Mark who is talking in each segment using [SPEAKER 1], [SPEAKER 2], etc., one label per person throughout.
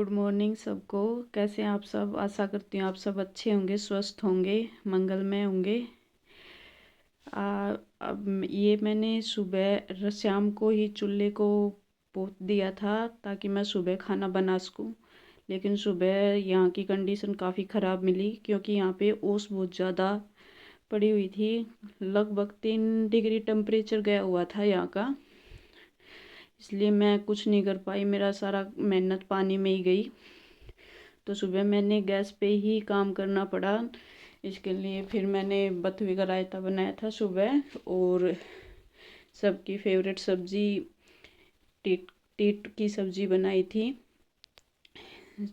[SPEAKER 1] Good morning सबको। कैसे हैं आप सब? आशा करती हूँ आप सब अच्छे होंगे, स्वस्थ होंगे, मंगलमय होंगे। अब ये मैंने सुबह शाम को ही चूल्हे को पोत दिया था ताकि मैं सुबह खाना बना सकूँ। लेकिन सुबह यहाँ की कंडीशन काफ़ी ख़राब मिली क्योंकि यहाँ पे ओस बहुत ज़्यादा पड़ी हुई थी। लगभग 3 डिग्री टेम्परेचर गया हुआ था यहाँ का। इसलिए मैं कुछ नहीं कर पाई, मेरा सारा मेहनत पानी में ही गई। तो सुबह मैंने गैस पे ही काम करना पड़ा। इसके लिए फिर मैंने बथुए का रायता बनाया था सुबह, और सबकी फेवरेट सब्ज़ी टीट टीट की सब्ज़ी बनाई थी।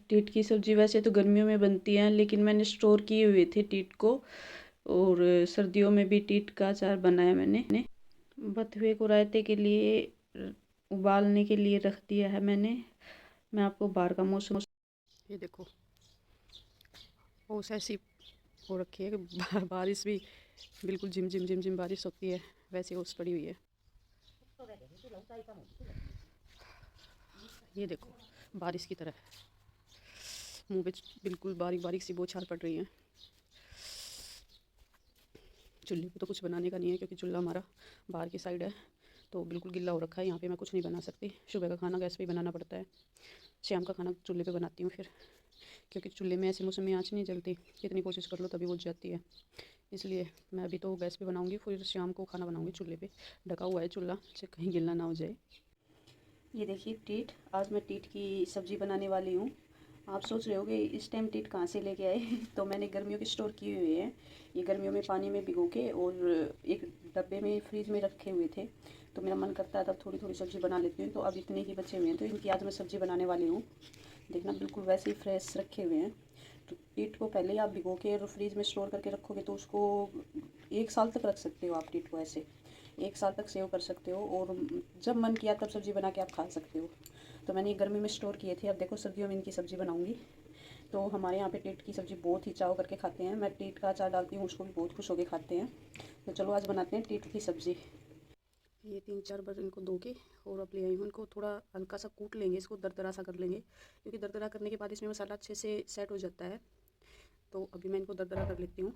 [SPEAKER 1] टीट की सब्ज़ी वैसे तो गर्मियों में बनती है, लेकिन मैंने स्टोर किए हुए थे टीट को, और सर्दियों में भी टीट का अचार बनाया मैंने। बथुए को रायते के लिए उबालने के लिए रख दिया है मैंने। मैं आपको बाहर का मौसम,
[SPEAKER 2] ये देखो ओस ऐसी हो रखी है कि बारिश भी बिल्कुल झिम झिम झिम झिम बारिश होती है, वैसे ओस पड़ी हुई है। ये देखो बारिश की तरह मुंह पे बिल्कुल बारीक बारीक सी बौछार पड़ रही है। चूल्हे पे तो कुछ बनाने का नहीं है क्योंकि चूल्हा हमारा बाहर की साइड है, तो बिल्कुल गिल्ला हो रखा है। यहाँ पे मैं कुछ नहीं बना सकती। सुबह का खाना गैस पे ही बनाना पड़ता है, शाम का खाना चूल्हे पे बनाती हूँ फिर, क्योंकि चूल्हे में ऐसे मौसम में आँच नहीं जलती, कितनी कोशिश कर लो तभी बुझ जाती है। इसलिए मैं अभी तो गैस पे बनाऊँगी, फिर शाम को खाना बनाऊँगी चूल्हे पे। ढका हुआ है चूल्हा, कहीं गिल्ला ना हो जाए। ये देखिए टीट, आज मैं टीट की सब्ज़ी बनाने वाली हूँ। आप सोच रहे होगे इस टाइम टीट कहाँ से लेके आए तो मैंने गर्मियों के स्टोर किए हुए हैं। ये गर्मियों में पानी में भिगो के और एक डब्बे में फ्रीज में रखे हुए थे, तो मेरा मन करता है तब थोड़ी थोड़ी सब्ज़ी बना लेती हूँ। तो अब इतने ही बचे हुए हैं, तो इनकी आज मैं सब्ज़ी बनाने वाली हूँ। देखना बिल्कुल वैसे ही फ्रेश रखे हुए हैं। तो टीट को पहले ही आप भिगो के और फ्रीज में स्टोर करके रखोगे तो उसको 1 साल तक रख सकते हो। आप टीट को ऐसे 1 साल तक सेव कर सकते हो, और जब मन किया तब सब्ज़ी बना के आप खा सकते हो। तो मैंने ये गर्मी में स्टोर किए थे। अब देखो सर्दियों में इनकी सब्ज़ी बनाऊंगी। तो हमारे यहाँ पे टीट की सब्ज़ी बहुत ही चाव करके खाते हैं। मैं टीट का अचार डालती हूँ, उसको भी बहुत खुश होकर खाते हैं। तो चलो आज बनाते हैं टीट की सब्ज़ी। ये 3-4 बार इनको धो के और अब ले आई हूँ। इनको थोड़ा हल्का सा कूट लेंगे, इसको दरदरा सा कर लेंगे, क्योंकि दरदरा करने के बाद इसमें मसाला अच्छे से सेट हो जाता है। तो अभी मैं इनको दरदरा कर लेती हूँ।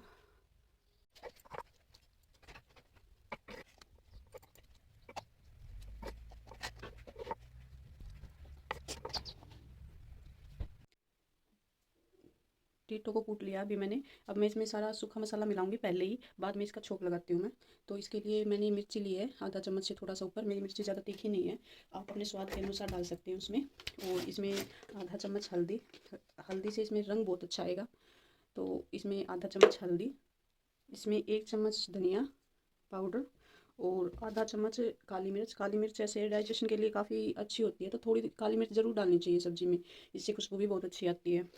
[SPEAKER 2] टीटो को कूट लिया अभी मैंने। अब मैं इसमें सारा सूखा मसाला मिलाऊंगी पहले ही, बाद में इसका छोंक लगाती हूँ मैं। तो इसके लिए मैंने मिर्ची ली है आधा चम्मच से थोड़ा सा ऊपर। मेरी मिर्ची ज़्यादा तीखी नहीं है, आप अपने स्वाद के अनुसार डाल सकते हैं उसमें। और इसमें आधा चम्मच हल्दी, हल्दी से इसमें रंग बहुत अच्छा आएगा। तो इसमें आधा चम्मच हल्दी, इसमें 1 चम्मच धनिया पाउडर, और आधा चम्मच काली मिर्च। काली मिर्च ऐसे डाइजेशन के लिए काफ़ी अच्छी होती है, तो थोड़ी काली मिर्च ज़रूर डालनी चाहिए सब्ज़ी में, इससे खुशबू भी बहुत अच्छी आती है।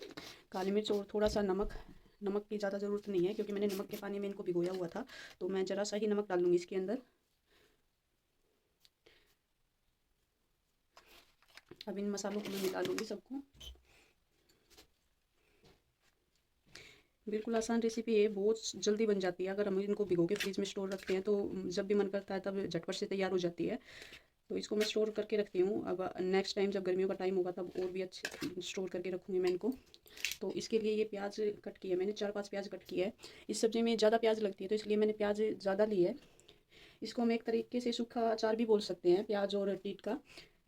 [SPEAKER 2] काली मिर्च और थोड़ा सा नमक। नमक की ज़्यादा ज़रूरत नहीं है क्योंकि मैंने नमक के पानी में इनको भिगोया हुआ था, तो मैं ज़रा सा ही नमक डालूंगी इसके अंदर। अब इन मसालों को मैं मिला लूँगी सबको। बिल्कुल आसान रेसिपी है, बहुत जल्दी बन जाती है। अगर हम इनको भिगो के फ्रीज में स्टोर रखते हैं तो जब भी मन करता है तब झटपट से तैयार हो जाती है। तो इसको मैं स्टोर करके रखती हूँ। अब नेक्स्ट टाइम जब गर्मियों का टाइम होगा तब और भी अच्छे स्टोर करके रखूँगी मैं इनको। तो इसके लिए ये प्याज कट किया मैंने, 4-5 प्याज कट किया है। इस सब्ज़ी में ज़्यादा प्याज लगती है तो इसलिए मैंने प्याज ज़्यादा ली है। इसको हम एक तरीके से सूखा अचार भी बोल सकते हैं, प्याज और टीट का।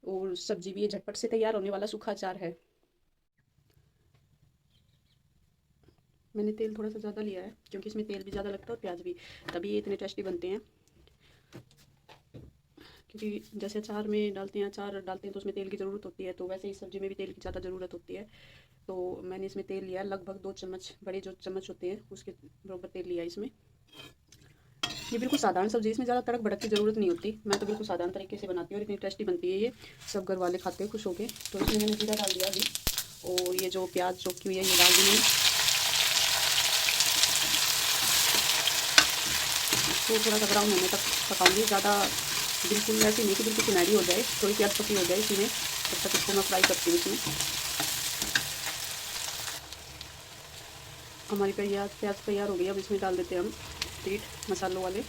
[SPEAKER 2] और सब्ज़ी भी ये झटपट से तैयार होने वाला सूखा अचार है। मैंने तेल थोड़ा सा ज़्यादा लिया है क्योंकि इसमें तेल भी ज़्यादा लगता है और प्याज भी, तभी ये इतने टेस्टी बनते हैं। क्योंकि जैसे अचार में डालते हैं, अचार डालते हैं तो उसमें तेल की ज़रूरत होती है, तो वैसे ही सब्ज़ी में भी तेल की ज़्यादा ज़रूरत होती है। तो मैंने इसमें तेल लिया लगभग 2 चम्मच, बड़े जो चम्मच होते हैं उसके बराबर तेल लिया इसमें। ये बिल्कुल साधारण सब्ज़ी, इसमें ज़्यादा तड़क भड़क की ज़रूरत नहीं होती। मैं तो बिल्कुल साधारण तरीके से बनाती हूँ और इतनी टेस्टी बनती है ये, सब घर वाले खाते हैं खुश होके। तो इसमें मैंने जीरा डाल दिया अभी, और ये जो प्याज चौकी हुई है ये डाल दी मैंने। इसको थोड़ा सा ब्राउन होने तक पकाऊंगी, ज़्यादा बिल्कुल ऐसी नहीं कि बिल्कुल सुनहरी हो जाए, थोड़ी सी अधपकी हो जाए इसमें, तब तक इसको मैं फ्राई करती हूँ इसमें। हमारी प्याज तैयार हो गई। अब इसमें डाल देते हैं हम टीट मसालों वाले।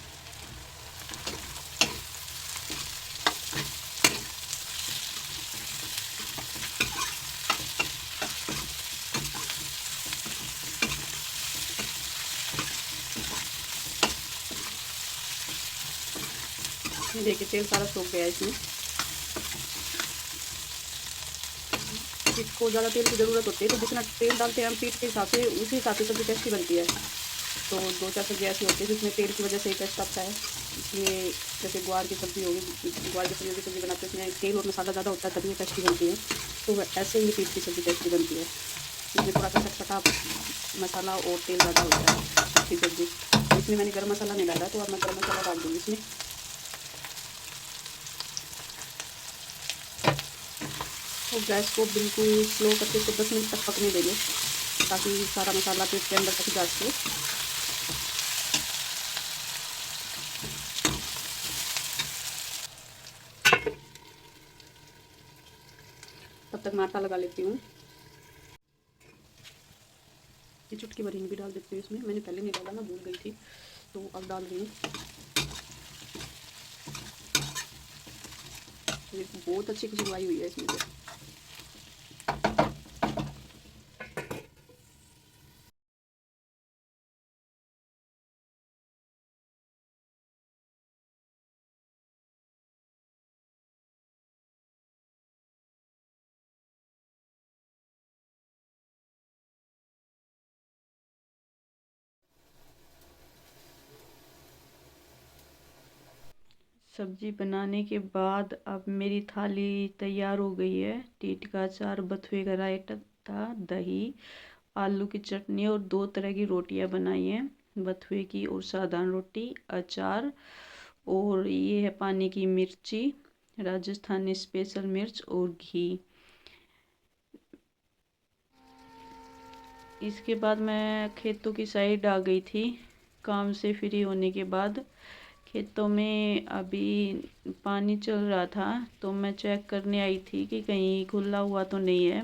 [SPEAKER 2] ये देखिए तेल सारा सूख गया है इसमें। इसको ज़्यादा तेल की ज़रूरत होती है, तो जितना तेल डालते हैं हम पीठ के हिसाब से, उसी हिसाब से सब्ज़ी टेस्टी बनती है। तो 2-4 सब्ज़ी ऐसी होती है जिसमें तेल की वजह से ही टेस्ट आता है। इसलिए जैसे ग्वार की सब्ज़ी होगी, ग्वार की सब्ज़ी की सब्ज़ी बनाते हैं उसमें तेल और मसाला ज़्यादा होता है, तभी ये टेस्टी बनती है। तो ऐसे ही पीठ की सब्ज़ी टेस्टी बनती है। इसमें थोड़ा सा चटपटा मसाला और तेल ज़्यादा होता है पीठ की सब्ज़ी। इसमें मैंने गर्म मसाला नहीं डाला, तो अब मैं गर्म मसाला डाल दूँगी इसमें। तो गैस को बिल्कुल स्लो करके इसको 10 मिनट तक पकने देंगे, ताकि सारा मसाला पीठ के अंदर तक जा सके। तब तक मैं आटा लगा लेती हूँ। ये चुटकी भर हींग भी डाल देती हूँ इसमें, मैंने पहले नहीं डाला ना, भूल गई थी, तो अब डाल रही हूँ। ये बहुत अच्छी खुशबू आई हुई है इसमें से।
[SPEAKER 1] सब्जी बनाने के बाद अब मेरी थाली तैयार हो गई है। टीट का अचार, बथुए का रायता, दही, आलू की चटनी और 2 तरह की रोटियां बनाई हैं, बथुए की और साधारण रोटी, अचार, और ये है पानी की मिर्ची, राजस्थानी स्पेशल मिर्च और घी। इसके बाद मैं खेतों की साइड आ गई थी काम से फ्री होने के बाद। खेतों में अभी पानी चल रहा था, तो मैं चेक करने आई थी कि कहीं खुला हुआ तो नहीं है,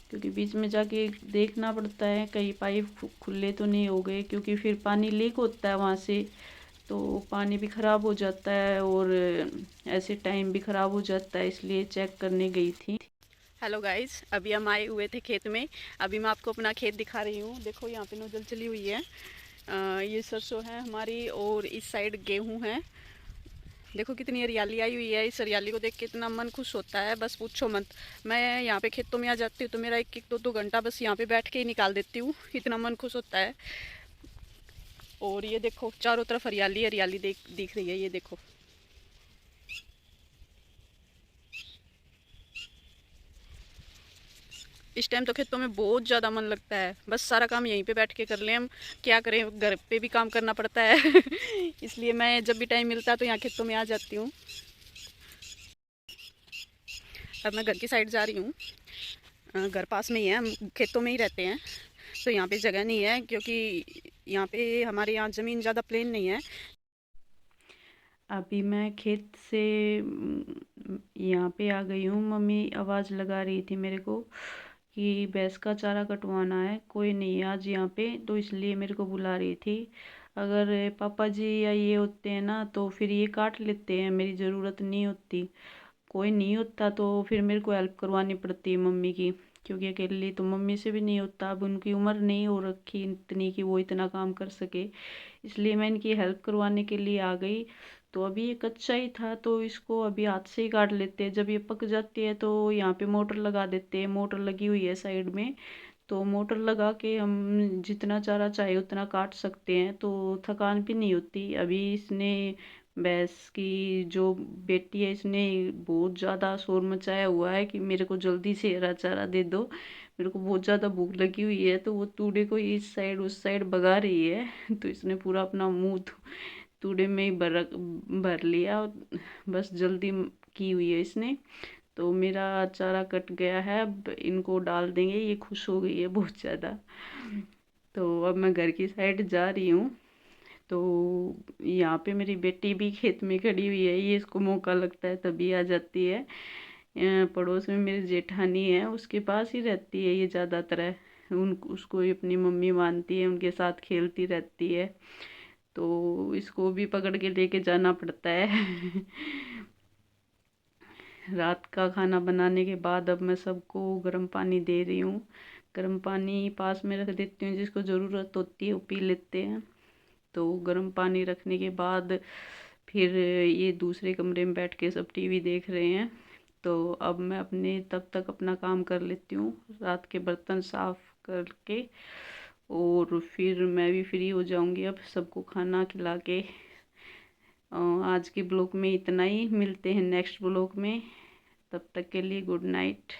[SPEAKER 1] क्योंकि बीच में जाके देखना पड़ता है कहीं पाइप खुले तो नहीं हो गए, क्योंकि फिर पानी लीक होता है वहाँ से, तो पानी भी ख़राब हो जाता है और ऐसे टाइम भी ख़राब हो जाता है, इसलिए चेक करने गई थी।
[SPEAKER 2] हेलो गाइस, अभी हम आए हुए थे खेत में। अभी मैं आपको अपना खेत दिखा रही हूँ। देखो यहाँ पे नोजल चली हुई है। ये सरसों है हमारी, और इस साइड गेहूँ है। देखो कितनी हरियाली आई हुई है। इस हरियाली को देख के इतना मन खुश होता है, बस पूछो मत। मैं यहाँ पे खेतों में आ जाती हूँ तो मेरा 1-1, 2-2 घंटा बस यहाँ पे बैठ के ही निकाल देती हूँ, इतना मन खुश होता है। और ये देखो चारों तरफ हरियाली हरियाली दिख रही है, ये देखो। इस टाइम तो खेतों में बहुत ज़्यादा मन लगता है, बस सारा काम यहीं पे बैठ के कर लें हम। क्या करें, घर पे भी काम करना पड़ता है इसलिए मैं जब भी टाइम मिलता है तो यहाँ खेतों में आ जाती हूँ। अब मैं घर की साइड जा रही हूँ। घर पास में ही है, हम खेतों में ही रहते हैं, तो यहाँ पे जगह नहीं है, क्योंकि यहाँ पे हमारे यहाँ ज़मीन ज़्यादा प्लेन नहीं है।
[SPEAKER 1] अभी मैं खेत से यहाँ पे आ गई हूँ। मम्मी आवाज़ लगा रही थी मेरे को कि भैंस का चारा कटवाना है, कोई नहीं है आज यहाँ पे, तो इसलिए मेरे को बुला रही थी। अगर पापा जी या ये होते हैं ना तो फिर ये काट लेते हैं, मेरी ज़रूरत नहीं होती। कोई नहीं होता तो फिर मेरे को हेल्प करवानी पड़ती है मम्मी की, क्योंकि अकेली तो मम्मी से भी नहीं होता। अब उनकी उम्र नहीं हो रखी इतनी कि वो इतना काम कर सके, इसलिए मैं इनकी हेल्प करवाने के लिए आ गई। तो अभी ये कच्चा ही था, तो इसको अभी हाथ से ही काट लेते हैं। जब ये पक जाती है तो यहाँ पे मोटर लगा देते हैं, मोटर लगी हुई है साइड में, तो मोटर लगा के हम जितना चारा चाहे उतना काट सकते हैं, तो थकान भी नहीं होती। अभी इसने, भैंस की जो बेटी है, इसने बहुत ज़्यादा शोर मचाया हुआ है कि मेरे को जल्दी से हरा चारा दे दो, मेरे को बहुत ज़्यादा भूख लगी हुई है। तो वो तूड़े को इस साइड उस साइड भगा रही है तो इसने पूरा अपना मुंह तूड़े में ही भर लिया, बस जल्दी की हुई है इसने। तो मेरा चारा कट गया है, अब इनको डाल देंगे। ये खुश हो गई है बहुत ज़्यादा। तो अब मैं घर की साइड जा रही हूँ। तो यहाँ पे मेरी बेटी भी खेत में खड़ी हुई है, ये इसको मौका लगता है तभी आ जाती है। पड़ोस में मेरी जेठानी है, उसके पास ही रहती है ये ज़्यादातर है। उन उसको ही अपनी मम्मी मानती है, उनके साथ खेलती रहती है, तो इसको भी पकड़ के लेके जाना पड़ता है रात का खाना बनाने के बाद अब मैं सबको गर्म पानी दे रही हूँ। गर्म पानी पास में रख देती हूँ, जिसको ज़रूरत होती है वो पी लेते हैं। तो गर्म पानी रखने के बाद फिर ये दूसरे कमरे में बैठ के सब टीवी देख रहे हैं। तो अब मैं अपने तब तक अपना काम कर लेती हूँ, रात के बर्तन साफ़ करके, और फिर मैं भी फ्री हो जाऊँगी अब सबको खाना खिला के। आज के ब्लॉग में इतना ही, मिलते हैं नेक्स्ट ब्लॉग में, तब तक के लिए गुड नाइट।